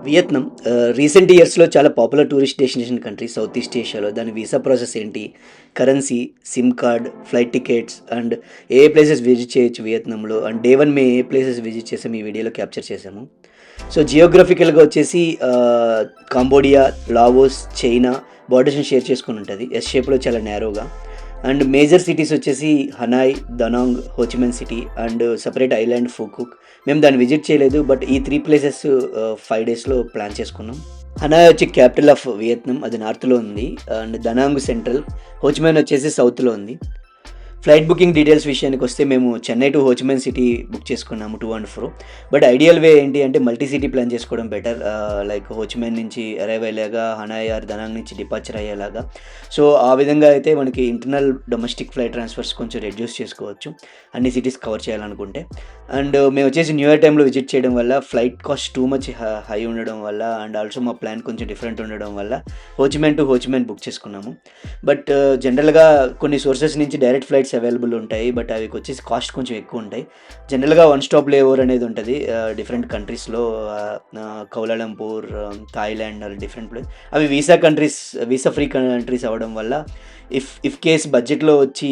Vietnam recent ఇయర్స్‌లో చాలా popular tourist destination country south east ఏషియాలో. దాని వీసా ప్రాసెస్ ఏంటి? Currency, SIM card, flight tickets and ఏ ప్లేసెస్ విజిట్ చేయొచ్చు వియత్నాంలో అండ్ డే 1 మేము ఏ ప్లేసెస్ విజిట్ చేసాము ఈ వీడియోలో క్యాప్చర్ చేసాము. సో జియోగ్రఫికల్‌గా వచ్చేసి కాంబోడియా, లావోస్, చైనా బోర్డర్స్‌ని షేర్ చేసుకొని ఉంటది. ఎస్ షేప్‌లో చాలా నేరోగా. అండ్ మేజర్ సిటీస్ వచ్చేసి Hanoi, Danang, Ho Chi Minh city and separate island Phu Quoc. మేము దాన్ని విజిట్ చేయలేదు. బట్ ఈ 3 ప్లేసెస్ 5 డేస్‌లో ప్లాన్ చేసుకున్నాం. హనాయ్ వచ్చి క్యాపిటల్ ఆఫ్ వియత్నాం. అది నార్త్‌లో ఉంది. అండ్ దనాంగ్ సెంట్రల్, హోచిమిన్ వచ్చేసి సౌత్‌లో ఉంది. ఫ్లైట్ బుకింగ్ డీటెయిల్స్ విషయానికి వస్తే మేము Chennai to Ho Chi Minh city book చేసుకున్నాము 2 అండ్ 4. బట్ ఐడియల్ వే ఏంటి అంటే మల్టీ సిటీ ప్లాన్ చేసుకోవడం బెటర్. లైక్ హోచిమిన్ నుంచి అరైవ్ అయ్యేలాగా, హనాయ్ ఆర్ దనాంగ్ నుంచి డిపార్చర్ అయ్యేలాగా. సో ఆ విధంగా అయితే మనకి ఇంటర్నల్ డొమెస్టిక్ ఫ్లైట్ ట్రాన్స్ఫర్స్ కొంచెం రెడ్యూస్ చేసుకోవచ్చు అన్ని సిటీస్ కవర్ చేయాలనుకుంటే. అండ్ మేము వచ్చేసి న్యూ ఇయర్ టైంలో విజిట్ చేయడం వల్ల flight cost too much high ఉండడం వల్ల అండ్ ఆల్సో మా ప్లాన్ కొంచెం డిఫరెంట్ ఉండడం వల్ల హోచిమిన్ టు హోచిమిన్ బుక్ చేసుకున్నాము. బట్ జనరల్గా కొన్ని సోర్సెస్ నుంచి డైరెక్ట్ ఫ్లైట్స్ అవైలబుల్ ఉంటాయి. బట్ అవి వచ్చేసి కాస్ట్ కొంచెం ఎక్కువ ఉంటాయి. జనరల్గా వన్ స్టాప్ లేఓవర్ అనేది ఉంటుంది డిఫరెంట్ కంట్రీస్లో. Kuala Lumpur, Thailand different place. అవి వీసా ఫ్రీ కంట్రీస్ అవ్వడం వల్ల ఇఫ్ కేస్ బడ్జెట్లో వచ్చి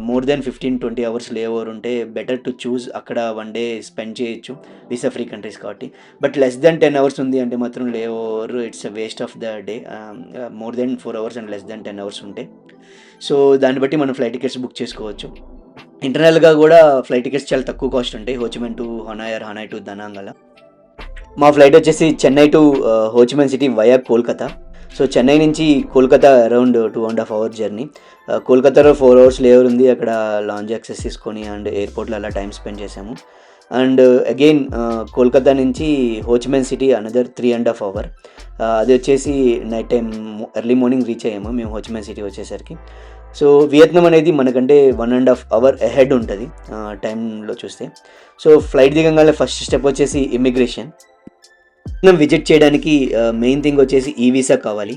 మోర్ దెన్ 15-20 అవర్స్ లేఓవర్ ఉంటే బెటర్ టు చూస్ అక్కడ 1 డే స్పెండ్ చేయొచ్చు వీసా ఫ్రీ కంట్రీస్ కాబట్టి. బట్ లెస్ దెన్ 10 అవర్స్ ఉంది అంటే మాత్రం layover it's a waste of the day. More than 4 hours and less than 10 hours ఉంటే సో దాన్ని బట్టి మనం ఫ్లైట్ టికెట్స్ బుక్ చేసుకోవచ్చు. ఇంటర్నల్గా కూడా ఫ్లైట్ టికెట్స్ చాలా తక్కువ కాస్ట్ ఉంటాయి. Ho Chi Minh to Hanoi or Hanoi to Danang అలా. మా ఫ్లైట్ వచ్చేసి Chennai to Ho Chi Minh city via Kolkata. So Chennai నుంచి కోల్కతా అరౌండ్ 2.5 అవర్ జర్నీ. కోల్కతాలో 4 అవర్స్ లేవర్ ఉంది. అక్కడ లాంజ్ యాక్సెస్ తీసుకొని అండ్ ఎయిర్పోర్ట్లో అలా టైం స్పెండ్ చేసాము. అండ్ అగైన్ కోల్కతా నుంచి హోచిమిన్ సిటీ అనదర్ 3.5 అవర్. అది వచ్చేసి night time early morning reach అయ్యాము మేము హోచిమిన్ సిటీ వచ్చేసరికి. సో వియత్నాం అనేది మనకంటే 1.5 అవర్ అహెడ్ ఉంటుంది టైంలో చూస్తే. సో ఫ్లైట్ దిగంగానే ఫస్ట్ స్టెప్ వచ్చేసి ఇమిగ్రేషన్. మనం విజిట్ చేయడానికి మెయిన్ థింగ్ వచ్చేసి ఈ వీసా కావాలి.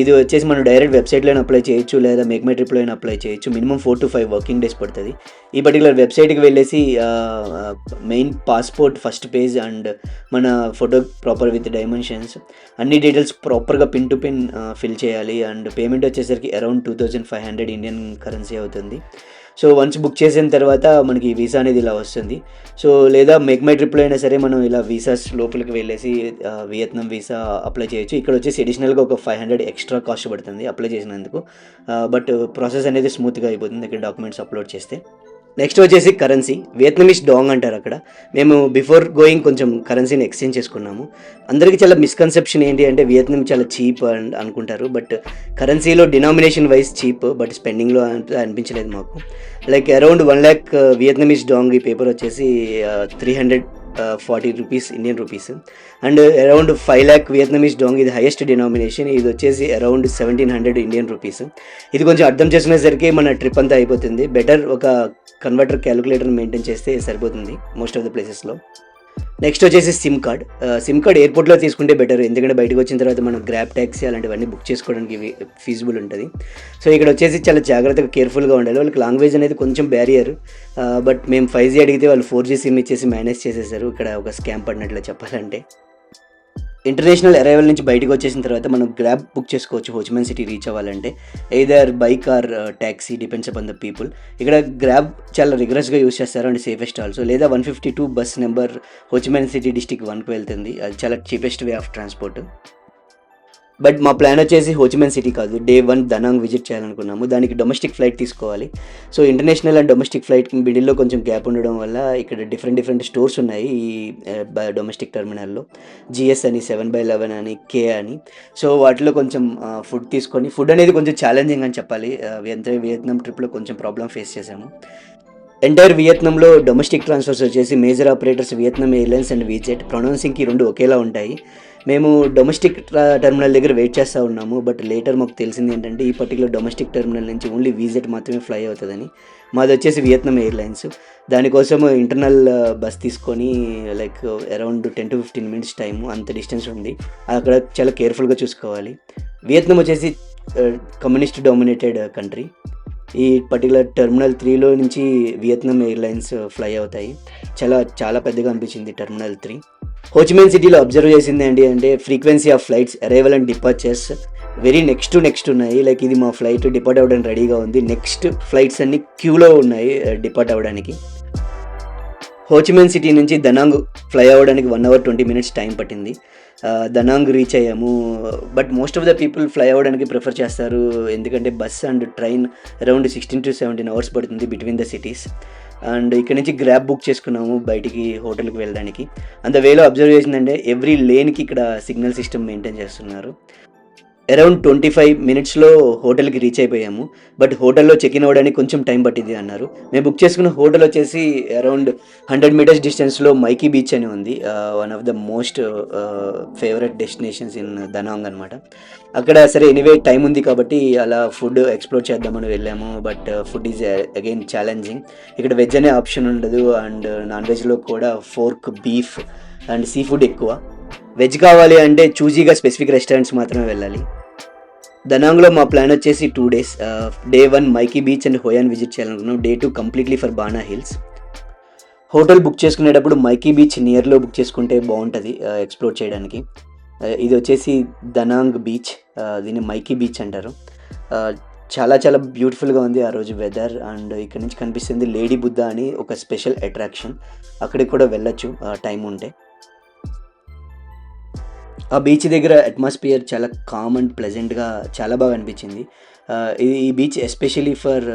ఇది వచ్చేసి మనం డైరెక్ట్ వెబ్సైట్లోనే అప్లై చేయొచ్చు లేదా మేక్ మై ట్రిప్లో అయినా అప్లై చేయొచ్చు. మినిమం 4 to 5 వర్కింగ్ డేస్ పడుతుంది. ఈ పర్టికులర్ వెబ్సైట్కి వెళ్ళేసి main passport first page and మన ఫోటో ప్రాపర్ విత్ డైమెన్షన్స్ అన్ని డీటెయిల్స్ ప్రాపర్గా పిన్ టు పిన్ ఫిల్ చేయాలి. అండ్ పేమెంట్ వచ్చేసరికి అరౌండ్ 2500 ఇండియన్ కరెన్సీ అవుతుంది. సో వన్స్ బుక్ చేసిన తర్వాత మనకి వీసా అనేది ఇలా వస్తుంది. సో లేదా మేక్ మై ట్రిప్లో అయినా సరే మనం ఇలా వీసాస్ లోపలికి వెళ్ళేసి వియత్నాం వీసా అప్లై చేయొచ్చు. ఇక్కడ వచ్చేసి అడిషనల్గా ఒక 500 ఎక్స్ట్రా కాస్ట్ పడుతుంది అప్లై చేసినందుకు. బట్ ప్రాసెస్ అనేది స్మూత్గా అయిపోతుంది ఇక్కడ డాక్యుమెంట్స్ అప్లోడ్ చేస్తే. నెక్స్ట్ వచ్చేసి కరెన్సీ. వియత్నమీస్ డాంగ్ అంటారు అక్కడ. మేము బిఫోర్ గోయింగ్ కొంచెం కరెన్సీని ఎక్స్చేంజ్ చేసుకున్నాము. అందరికీ చాలా మిస్కన్సెప్షన్ ఏంటి అంటే వియత్నాం చాలా చీప్ అని అనుకుంటారు. బట్ కరెన్సీలో డినామినేషన్ వైజ్ చీప్, బట్ స్పెండింగ్లో అనిపించలేదు మాకు. Like around 1 lakh Vietnamese dong ఈ పేపర్ వచ్చేసి 340 rupees Indian rupees. And around 5 lakh Vietnamese dong ఇది హైయెస్ట్ డినామినేషన్. ఇది వచ్చేసి అరౌండ్ 1700 ఇండియన్ రూపీస్. ఇది కొంచెం అర్థం చేసుకునేసరికి మన ట్రిప్ అంతా అయిపోతుంది. బెటర్ ఒక కన్వర్టర్ క్యాలిక్యులేటర్ మెయింటైన్ చేస్తే సరిపోతుంది మోస్ట్ ఆఫ్ ద ప్లేసెస్లో. నెక్స్ట్ వచ్చేసి సిమ్ కార్డ్ ఎయిర్పోర్ట్లో తీసుకుంటే బెటర్. ఎందుకంటే బయటకు వచ్చిన తర్వాత మనం గ్రాబ్ ట్యాక్సీ అలాంటివన్నీ బుక్ చేసుకోవడానికి ఫీజిబుల్ ఉంటుంది. సో ఇక్కడ వచ్చేసి చాలా జాగ్రత్తగా కేర్ఫుల్గా ఉండాలి. వాళ్ళకి లాంగ్వేజ్ అనేది కొంచెం బ్యారియర్. బట్ మేము 5G అడిగితే వాళ్ళు 4G సిమ్ ఇచ్చేసి మేనేజ్ చేసేసారు. ఇక్కడ ఒక స్కామ్ పడినట్లు చెప్పాలంటే. ఇంటర్నేషనల్ అరైవల్ నుంచి బయటకు వచ్చేసిన తర్వాత మనం గ్రాబ్ బుక్ చేసుకోవచ్చు హోచిమిన్ సిటీ రీచ్ అవ్వాలంటే. Either bike or taxi depends upon the people. ఇక్కడ గ్రాబ్ చాలా రిగరస్గా యూస్ చేస్తారు అండ్ సేఫెస్ట్ ఆల్సో. లేదా 152 bus number Ho Chi Minh city district 1కి వెళ్తుంది. అది చాలా cheapest way of transport. But మా ప్లాన్ వచ్చేసి హోచిమిన్ సిటీ కాదు, డే 1 దనాంగ్ విజిట్ చేయాలనుకున్నాము. దానికి డొమెస్టిక్ ఫ్లైట్ తీసుకోవాలి. So international and domestic flight మిడిల్లో కొంచెం గ్యాప్ ఉండడం వల్ల ఇక్కడ డిఫరెంట్ స్టోర్స్ ఉన్నాయి ఈ డొమెస్టిక్ టెర్మినల్లో. జిఎస్ అని, 7/11 అని, కే అని. సో వాటిలో కొంచెం ఫుడ్ తీసుకొని, ఫుడ్ అనేది కొంచెం ఛాలెంజింగ్ అని చెప్పాలి. వియత్నాం ట్రిప్లో కొంచెం ప్రాబ్లం ఫేస్ చేసాము. ఎంటైర్ వియత్నాంలో డొమెస్టిక్ ట్రాన్స్ఫర్స్ వచ్చేసి major operators Vietnam Airlines and VietJet. ప్రొనౌన్సింగ్కి 2 ఒకేలా ఉంటాయి. మేము డొమెస్టిక్ టెర్మినల్ దగ్గర వెయిట్ చేస్తూ ఉన్నాము. బట్ లేటర్ మాకు తెలిసింది ఏంటంటే ఈ పర్టికులర్ డొమెస్టిక్ టెర్మినల్ నుంచి ఓన్లీ విజెట్ మాత్రమే ఫ్లై అవుతుందని. మాది వచ్చేసి వియత్నాం ఎయిర్లైన్స్. దానికోసం ఇంటర్నల్ బస్ తీసుకొని like around 10 to 15 minutes time, అంత డిస్టెన్స్ ఉంది. అక్కడ చాలా కేర్ఫుల్గా చూసుకోవాలి. వియత్నాం వచ్చేసి కమ్యూనిస్ట్ డామినేటెడ్ కంట్రీ. ఈ పర్టికులర్ టెర్మినల్ 3లో నుంచి వియత్నాం ఎయిర్లైన్స్ ఫ్లై అవుతాయి. చాలా పెద్దగా అనిపించింది టెర్మినల్ 3. హోచిమిన్ సిటీలో అబ్జర్వ్ చేసింది ఏంటి అంటే frequency of flights arrival and departures very next ఉన్నాయి. లైక్ ఇది మా ఫ్లైట్ డిపార్ట్ అవ్వడానికి రెడీగా ఉంది, నెక్స్ట్ ఫ్లైట్స్ అన్ని క్యూలో ఉన్నాయి డిపార్ట్ అవ్వడానికి. హోచిమిన్ సిటీ నుంచి దనాంగ్ ఫ్లై అవ్వడానికి 1 hour 20 minutes టైం పట్టింది. దనాంగ్ రీచ్ అయ్యాము. But most of the people fly అవ్వడానికి ప్రిఫర్ చేస్తారు, ఎందుకంటే bus and train around 16 to 17 hours పడుతుంది బిట్వీన్ ద సిటీస్. అండ్ ఇక్కడ నుంచి గ్రాబ్ బుక్ చేసుకున్నాము బయటికి హోటల్కి వెళ్ళడానికి. అంత వేలో అబ్జర్వ్ చేసిందంటే ఎవ్రీ లేన్కి ఇక్కడ సిగ్నల్ సిస్టమ్ మెయింటైన్ చేస్తున్నారు. అరౌండ్ 25 minutesలో హోటల్కి రీచ్ అయిపోయాము. బట్ హోటల్లో చెక్ ఇన్ అవ్వడానికి కొంచెం టైం పట్టింది అన్నారు. మేము బుక్ చేసుకున్న హోటల్ వచ్చేసి అరౌండ్ 100 meters డిస్టెన్స్లో మైకీ బీచ్ అని ఉంది. One of the most favourite destinations in దనాంగ్ అనమాట. అక్కడ సరే ఎనీవే టైం ఉంది కాబట్టి అలా ఫుడ్ ఎక్స్ప్లోర్ చేద్దామని వెళ్ళాము. But food is again challenging. ఇక్కడ వెజ్ అనే ఆప్షన్ ఉండదు, అండ్ నాన్ వెజ్లో కూడా fork, beef and sea food ఎక్కువ. వెజ్ కావాలి అంటే చూజీగా స్పెసిఫిక్ రెస్టారెంట్స్ మాత్రమే వెళ్ళాలి. దనాంగ్లో మా ప్లాన్ వచ్చేసి 2 days. Day 1 My Khe beach and Hoi An visit చేయాలనుకున్నాం. Day 2 completely for Ba Na hills. Hotel book చేసుకునేటప్పుడు మైకీ బీచ్ నియర్లో బుక్ చేసుకుంటే బాగుంటుంది ఎక్స్ప్లోర్ చేయడానికి. ఇది వచ్చేసి దనాంగ్ బీచ్, దీన్ని మైకీ బీచ్ అంటారు. చాలా చాలా బ్యూటిఫుల్గా ఉంది ఆ రోజు వెదర్. అండ్ ఇక్కడ నుంచి కనిపిస్తుంది లేడీ బుద్ధ అని ఒక స్పెషల్ అట్రాక్షన్, అక్కడికి కూడా వెళ్ళొచ్చు టైం ఉంటే. ఆ బీచ్ దగ్గర అట్మాస్ఫియర్ చాలా కామ్ అండ్ ప్లెజెంట్గా చాలా బాగా అనిపించింది. ఈ beach especially for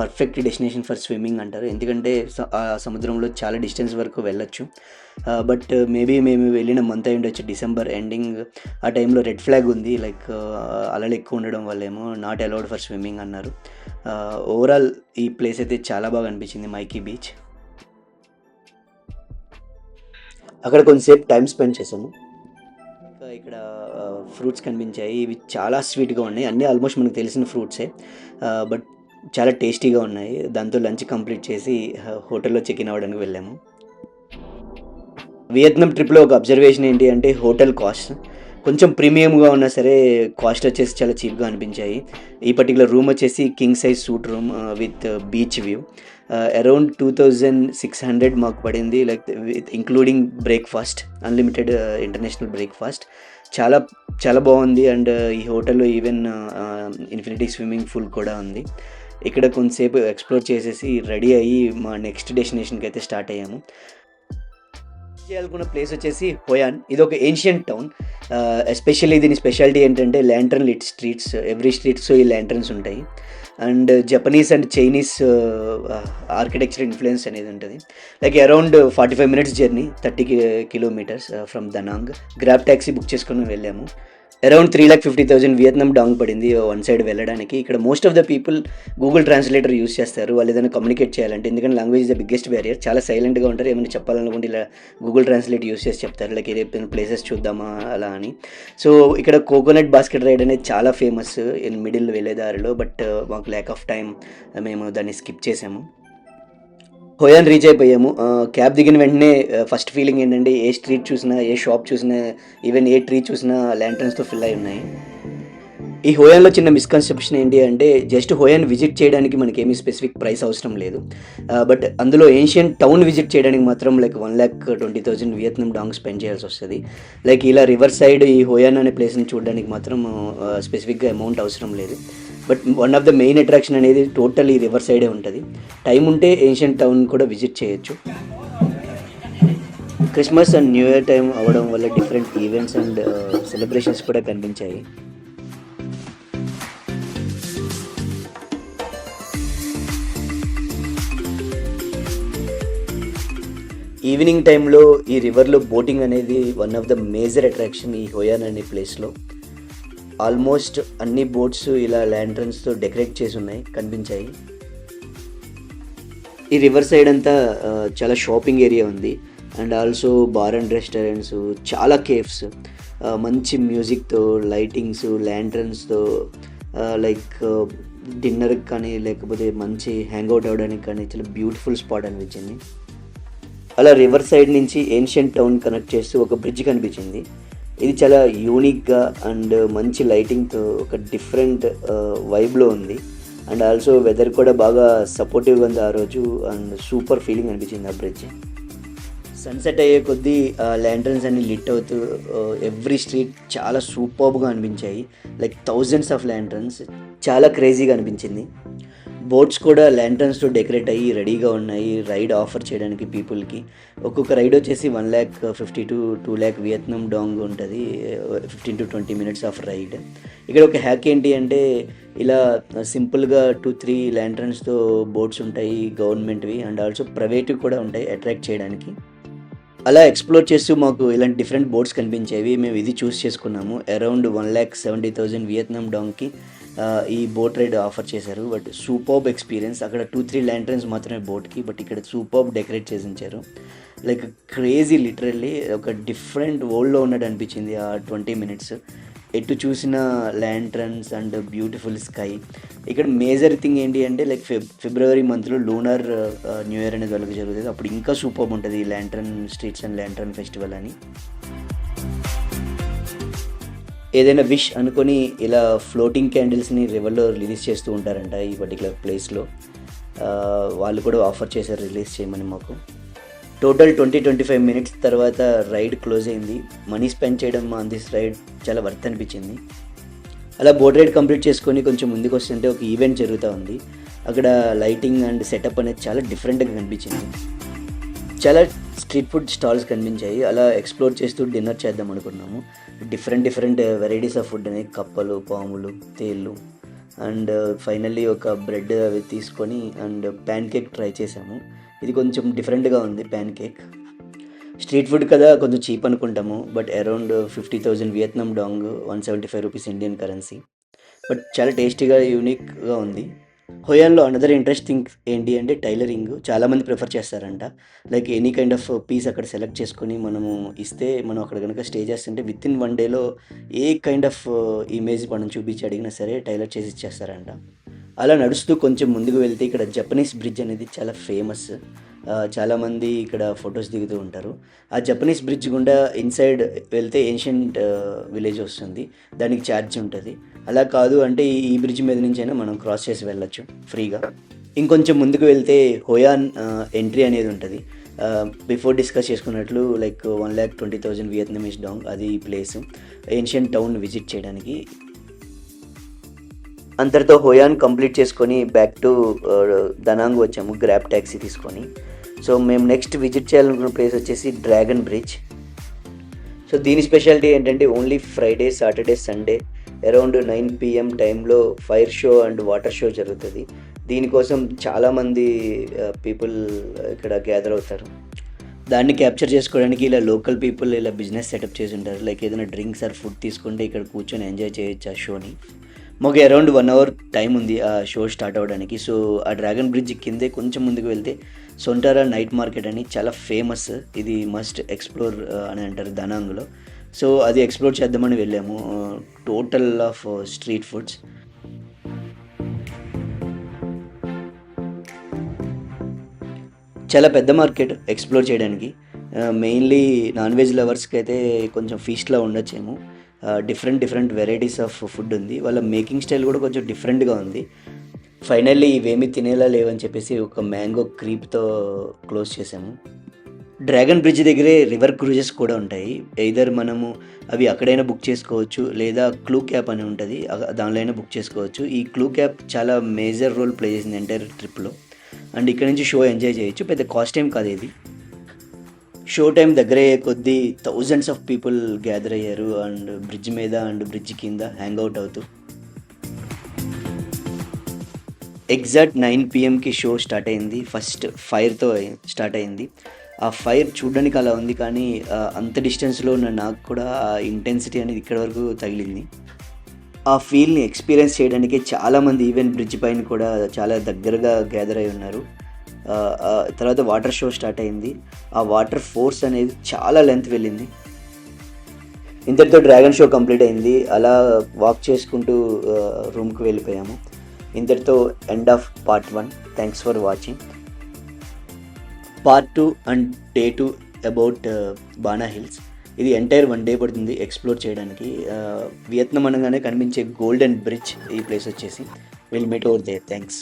perfect destination for swimming అంటారు, ఎందుకంటే ఆ సముద్రంలో చాలా డిస్టెన్స్ వరకు వెళ్ళొచ్చు. బట్ మేబీ మేము వెళ్ళిన మంత్ అయి ఉండొచ్చు, డిసెంబర్ ఎండింగ్. ఆ టైంలో రెడ్ ఫ్లాగ్ ఉంది, లైక్ అలలు ఎక్కువ ఉండడం వల్లేమో నాట్ అలౌడ్ ఫర్ స్విమ్మింగ్ అన్నారు. ఓవరాల్ ఈ ప్లేస్ అయితే చాలా బాగా అనిపించింది మైకీ బీచ్. అక్కడ కొంచెంసేపు టైం స్పెండ్ చేసాము. ఇక్కడ ఫ్రూట్స్ కనిపించాయి, ఇవి చాలా స్వీట్గా ఉన్నాయి, అన్నీ ఆల్మోస్ట్ మనకు తెలిసిన ఫ్రూట్సే, బట్ చాలా టేస్టీగా ఉన్నాయి. దాంతో లంచ్ కంప్లీట్ చేసి హోటల్లో చెక్ ఇన్ అవ్వడానికి వెళ్ళాము. వియత్నాం ట్రిప్లో ఒక అబ్జర్వేషన్ ఏంటి అంటే హోటల్ కాస్ట్ కొంచెం ప్రీమియంగా ఉన్నా సరే కాస్ట్ వచ్చేసి చాలా చీప్గా అనిపించాయి. ఈ పర్టికులర్ రూమ్ వచ్చేసి king size suite room with beach view. Around 2600 మాకు పడింది, like with including breakfast, unlimited international breakfast. చాలా చాలా బాగుంది. అండ్ ఈ హోటల్లో ఈవెన్ ఇన్ఫినిటీ స్విమ్మింగ్ పూల్ కూడా ఉంది. ఇక్కడ కొంతసేపు ఎక్స్ప్లోర్ చేసేసి రెడీ అయ్యి మా నెక్స్ట్ డెస్టినేషన్కి అయితే స్టార్ట్ అయ్యాము. చేయాలనుకున్న ప్లేస్ వచ్చేసి హోయాన్. ఇది ఒక ఏన్షియంట్ టౌన్. ఎస్పెషల్లీ దీని స్పెషాలిటీ ఏంటంటే lantern lit streets, every streets ఈ ల్యాంటర్న్స్ ఉంటాయి. And Japanese and Chinese architecture influence అనేది ఉంటుంది. Like around 45 minutes journey, 30 kilometers from Da Nang. Grab taxi book చేసుకుని వెళ్ళాము. అరౌండ్ 3,50,000 వియత్నాం డాంగ్ పడింది వన్ సైడ్ వెళ్ళడానికి. ఇక్కడ most of the people Google translator use చేస్తారు వాళ్ళు ఏదైనా కమ్యూనికేట్ చేయాలంటే, ఎందుకంటే language is the biggest barrier. చాలా సైలెంట్గా ఉంటారు, ఏమైనా చెప్పాలనుకుంటే ఇలా గూగుల్ ట్రాన్స్లేట్ యూస్ చేసి చెప్తారు, లైక్ ఏదైనా ప్లేసెస్ చూద్దామా అలా అని. సో ఇక్కడ కోకోనట్ బాస్కెట్ రైడ్ అనేది చాలా ఫేమస్ ఇన్ మిడిల్ వెళ్ళేదారిలో, బట్ మాకు ల్యాక్ ఆఫ్ టైం మేము దాన్ని స్కిప్ చేసాము. హోయాన్ రీచ్ అయిపోయాము. క్యాబ్ దిగిన వెంటనే ఫస్ట్ ఫీలింగ్ ఏంటంటే ఏ స్ట్రీట్ చూసినా, ఏ షాప్ చూసినా, ఈవెన్ ఏ ట్రీ చూసినా ల్యాంటర్న్స్తో ఫిల్ అయి ఉన్నాయి. ఈ హోయాన్లో చిన్న మిస్కన్సెప్షన్ ఏంటి అంటే జస్ట్ హోయాన్ విజిట్ చేయడానికి మనకి ఏమీ స్పెసిఫిక్ ప్రైస్ అవసరం లేదు. బట్ అందులో ఏన్షియంట్ టౌన్ విజిట్ చేయడానికి మాత్రం లైక్ 1,20,000 వియత్నాం డాంగ్ స్పెండ్ చేయాల్సి వస్తుంది. లైక్ ఇలా రివర్ సైడ్ ఈ హోయాన్ అనే ప్లేస్ని చూడడానికి మాత్రం స్పెసిఫిక్గా అమౌంట్ అవసరం లేదు. But one of the main attraction అనేది టోటల్ ఈ రివర్ సైడే ఉంటుంది. టైం ఉంటే ఏన్షియంట్ టౌన్ కూడా విజిట్ చేయొచ్చు. Christmas and new year time అవ్వడం వల్ల డిఫరెంట్ ఈవెంట్స్ అండ్ సెలబ్రేషన్స్ కూడా కనిపించాయి. ఈవినింగ్ టైంలో ఈ రివర్లో బోటింగ్ అనేది one of the major attraction ఈ హోయాన్ అనే ప్లేస్లో. ఆల్మోస్ట్ అన్ని బోట్స్ ఇలా ల్యాంటర్న్స్తో డెకరేట్ చేసి ఉన్నాయి, కనిపించాయి. ఈ రివర్ సైడ్ అంతా చాలా షాపింగ్ ఏరియా ఉంది, and also bar and restaurants, చాలా కేఫ్స్, మంచి మ్యూజిక్తో, లైటింగ్స్, ల్యాంటర్న్స్తో, లైక్ డిన్నర్కి కానీ లేకపోతే మంచి హ్యాంగ్అవుట్ అవ్వడానికి కానీ చాలా బ్యూటిఫుల్ స్పాట్ అనిపించింది. అలా రివర్ సైడ్ నుంచి ఏన్షియంట్ టౌన్ కనెక్ట్ చేస్తూ ఒక బ్రిడ్జ్ కనిపించింది. ఇది చాలా యూనిక్గా అండ్ మంచి లైటింగ్తో ఒక డిఫరెంట్ వైబ్లో ఉంది. అండ్ ఆల్సో వెదర్ కూడా బాగా సపోర్టివ్గా ఉంది ఆ రోజు, అండ్ సూపర్ ఫీలింగ్ అనిపించింది ఆ బ్రిడ్జ్. సన్సెట్ అయ్యే కొద్దీ ల్యాంటర్న్స్ అన్ని లిట్ అవుతూ ఎవ్రీ స్ట్రీట్ చాలా సూపర్బ్గా అనిపించాయి. లైక్ థౌజండ్స్ ఆఫ్ ల్యాంటర్న్స్, చాలా క్రేజీగా అనిపించింది. బోట్స్ కూడా ల్యాంటర్న్స్తో డెకరేట్ అయ్యి రెడీగా ఉన్నాయి రైడ్ ఆఫర్ చేయడానికి పీపుల్కి. ఒక్కొక్క రైడ్ వచ్చేసి 1,50,000 to 2,00,000 వియత్నాం డాంగ్ ఉంటుంది. 15 to 20 minutes ఆఫ్ రైడ్. ఇక్కడ ఒక హ్యాక్ ఏంటి అంటే ఇలా సింపుల్గా 2-3 ల్యాంటర్న్స్తో బోట్స్ ఉంటాయి గవర్నమెంట్వి, అండ్ ఆల్సో ప్రైవేట్వి కూడా ఉంటాయి అట్రాక్ట్ చేయడానికి. అలా ఎక్స్ప్లోర్ చేస్తూ మాకు ఇలాంటి డిఫరెంట్ బోట్స్ కనిపించేవి. మేము ఇది చూస్ చేసుకున్నాము. అరౌండ్ 1,70,000 వియత్నాం డాంగ్కి ఈ బోట్ రైడ్ ఆఫర్ చేశారు. But superb experience. అక్కడ 2-3 ల్యాంటర్న్స్ మాత్రమే బోట్కి, బట్ ఇక్కడ సూపర్బ్ డెకరేట్ చేసి ఉంచారు. లైక్ క్రేజీ, లిటరల్లీ ఒక డిఫరెంట్ వరల్డ్లో ఉన్నట్టు అనిపించింది ఆ 20 minutes. ఎటు చూసిన ల్యాంటర్న్స్ అండ్ బ్యూటిఫుల్ స్కై. ఇక్కడ మేజర్ థింగ్ ఏంటి అంటే లైక్ ఫిబ్రవరి మంత్లో లూనార్ న్యూ ఇయర్ అనేది వాళ్ళకి జరుగుతుంది. అప్పుడు ఇంకా సూపర్బ్ ఉంటుంది ఈ lantern streets and lantern festival అని. ఏదైనా విష్ అనుకొని ఇలా ఫ్లోటింగ్ క్యాండిల్స్ని రివర్లో రిలీజ్ చేస్తూ ఉంటారంట ఈ పర్టికులర్ ప్లేస్లో. వాళ్ళు కూడా ఆఫర్ చేశారు రిలీజ్ చేయమని మాకు. టోటల్ 20-25 minutes తర్వాత రైడ్ క్లోజ్ అయింది. మనీ స్పెండ్ చేయడం ఆన్ దిస్ రైడ్ చాలా వర్త్ అనిపించింది. అలా బోట్ రైడ్ కంప్లీట్ చేసుకొని కొంచెం ముందుకు వస్తుంటే ఒక ఈవెంట్ జరుగుతూ ఉంది. అక్కడ లైటింగ్ అండ్ సెటప్ అనేది చాలా డిఫరెంట్గా కనిపించింది. చాలా స్ట్రీట్ ఫుడ్ స్టాల్స్ కనిపించాయి. అలా ఎక్స్ప్లోర్ చేస్తూ డిన్నర్ చేద్దాం అనుకున్నాము. డిఫరెంట్ వెరైటీస్ ఆఫ్ ఫుడ్ అనేవి, కప్పలు, పాములు, తేళ్ళు, అండ్ ఫైనల్లీ ఒక బ్రెడ్ అవి తీసుకొని అండ్ ప్యాన్ కేక్ ట్రై చేసాము. ఇది కొంచెం డిఫరెంట్గా ఉంది ప్యాన్ కేక్. స్ట్రీట్ ఫుడ్ కదా కొంచెం చీప్ అనుకుంటాము, but around 50,000 Vietnam dong, 175 rupees Indian currency. But చాలా టేస్టీగా, యూనిక్గా ఉంది. హోయాన్లో అనదర్ ఇంట్రెస్టింగ్ ఏంటి అంటే టైలరింగ్. చాలామంది ప్రిఫర్ చేస్తారంట. Like any kind of piece అక్కడ సెలెక్ట్ చేసుకొని మనము ఇస్తే, మనం అక్కడ కనుక స్టే చేస్తుంటే విత్ ఇన్ 1 డేలో ఏ కైండ్ ఆఫ్ ఇమేజ్ మనం చూపించి అడిగినా సరే టైలర్ చేసి ఇచ్చేస్తారంట. అలా నడుస్తూ కొంచెం ముందుకు వెళ్తే ఇక్కడ జపనీస్ బ్రిడ్జ్ అనేది చాలా ఫేమస్. చాలామంది ఇక్కడ ఫొటోస్ దిగుతూ ఉంటారు. ఆ జపనీస్ బ్రిడ్జ్ గుండా ఇన్సైడ్ వెళ్తే ఏన్షియంట్ విలేజ్ వస్తుంది, దానికి ఛార్జ్ ఉంటుంది. అలా కాదు అంటే ఈ బ్రిడ్జ్ మీద నుంచి అయినా మనం క్రాస్ చేసి వెళ్ళొచ్చు ఫ్రీగా. ఇంకొంచెం ముందుకు వెళ్తే హోయాన్ ఎంట్రీ అనేది ఉంటుంది. బిఫోర్ డిస్కస్ చేసుకున్నట్లు లైక్ 1,20,000 వియత్నమీస్ డాంగ్, అది ఈ ప్లేస్ ఏన్షియంట్ టౌన్ విజిట్ చేయడానికి. అంతటితో హోయాన్ కంప్లీట్ చేసుకొని బ్యాక్ టు దనాంగ్ వచ్చాము గ్రాబ్ ట్యాక్సీ తీసుకొని. సో మేము నెక్స్ట్ విజిట్ చేయాలనుకున్న ప్లేస్ వచ్చేసి డ్రాగన్ బ్రిడ్జ్. సో దీని స్పెషాలిటీ ఏంటంటే only Friday, Saturday, Sunday around 9 PM టైంలో fire show and water show జరుగుతుంది. దీనికోసం చాలామంది పీపుల్ ఇక్కడ గ్యాదర్ అవుతారు. దాన్ని క్యాప్చర్ చేసుకోవడానికి ఇలా లోకల్ పీపుల్ ఇలా బిజినెస్ సెటప్ చేసి ఉంటారు. లైక్ ఏదైనా డ్రింక్స్ ఆర్ ఫుడ్ తీసుకుంటే ఇక్కడ కూర్చొని ఎంజాయ్ చేయొచ్చు ఆ షోని. మాకు అరౌండ్ 1 hour టైం ఉంది ఆ షో స్టార్ట్ అవ్వడానికి. సో ఆ డ్రాగన్ బ్రిడ్జ్ కిందే కొంచెం ముందుకు వెళ్తే సొంటారా నైట్ మార్కెట్ అని చాలా ఫేమస్. ఇది మస్ట్ ఎక్స్ప్లోర్ అని అంటారు దనాంగ్లో. సో అది ఎక్స్ప్లోర్ చేద్దామని వెళ్ళాము. Total of street foods. చాలా పెద్ద మార్కెట్ ఎక్స్ప్లోర్ చేయడానికి. మెయిన్లీ నాన్ వెజ్ లవర్స్కి అయితే కొంచెం ఫీస్ట్లా ఉండొచ్చేమో. డిఫరెంట్ వెరైటీస్ ఆఫ్ ఫుడ్ ఉంది. వాళ్ళ మేకింగ్ స్టైల్ కూడా కొంచెం డిఫరెంట్గా ఉంది. ఫైనల్లీ ఇవేమీ తినేలా లేవని చెప్పేసి ఒక మ్యాంగో క్రీప్తో క్లోజ్ చేసాము. డ్రాగన్ బ్రిడ్జ్ దగ్గరే రివర్ క్రూజెస్ కూడా ఉంటాయి. ఎయిదర్ మనము అవి అక్కడైనా బుక్ చేసుకోవచ్చు, లేదా క్లూ క్యాప్ అని ఉంటుంది, దానిలో అయినా బుక్ చేసుకోవచ్చు. ఈ క్లూ క్యాప్ చాలా మేజర్ రోల్ ప్లే చేసింది ఎంటైర్ ట్రిప్లో. అండ్ ఇక్కడ నుంచి షో ఎంజాయ్ చేయొచ్చు. పెద్ద కాస్ట్ ఏం కాదు ఇది. షో టైం దగ్గర అయ్యే కొద్దీ థౌజండ్స్ ఆఫ్ పీపుల్ గ్యాదర్ అయ్యారు అండ్ బ్రిడ్జ్ మీద అండ్ బ్రిడ్జ్ కింద హ్యాంగ్ అవుట్ అవుతూ. ఎగ్జాక్ట్ 9 PMకి షో స్టార్ట్ అయింది. ఫస్ట్ ఫైర్తో స్టార్ట్ అయింది. ఆ ఫైర్ చూడడానికి అలా ఉంది, కానీ అంత డిస్టెన్స్లో ఉన్న నాకు కూడా ఆ ఇంటెన్సిటీ అనేది ఇక్కడ వరకు తగిలింది. ఆ ఫీల్ని ఎక్స్పీరియన్స్ చేయడానికి చాలామంది ఈవెన్ బ్రిడ్జ్ పైన కూడా చాలా దగ్గరగా గ్యాదర్ అయి ఉన్నారు. తర్వాత వాటర్ షో స్టార్ట్ అయింది. ఆ వాటర్ ఫోర్స్ అనేది చాలా లెంత్ వెళ్ళింది. ఇంతటితో డ్రాగన్ షో కంప్లీట్ అయింది. అలా వాక్ చేసుకుంటూ రూమ్కి వెళ్ళిపోయాము. ఇంతటితో end of part 1. Thanks for watching. Part 2 and day 2 about Ba Na hills. ఇది ఎంటైర్ 1 day పడుతుంది ఎక్స్ప్లోర్ చేయడానికి. వియత్నాం అనగానే కనిపించే గోల్డెన్ బ్రిడ్జ్ ఈ ప్లేస్ వచ్చేసి. Will meet over there. Thanks.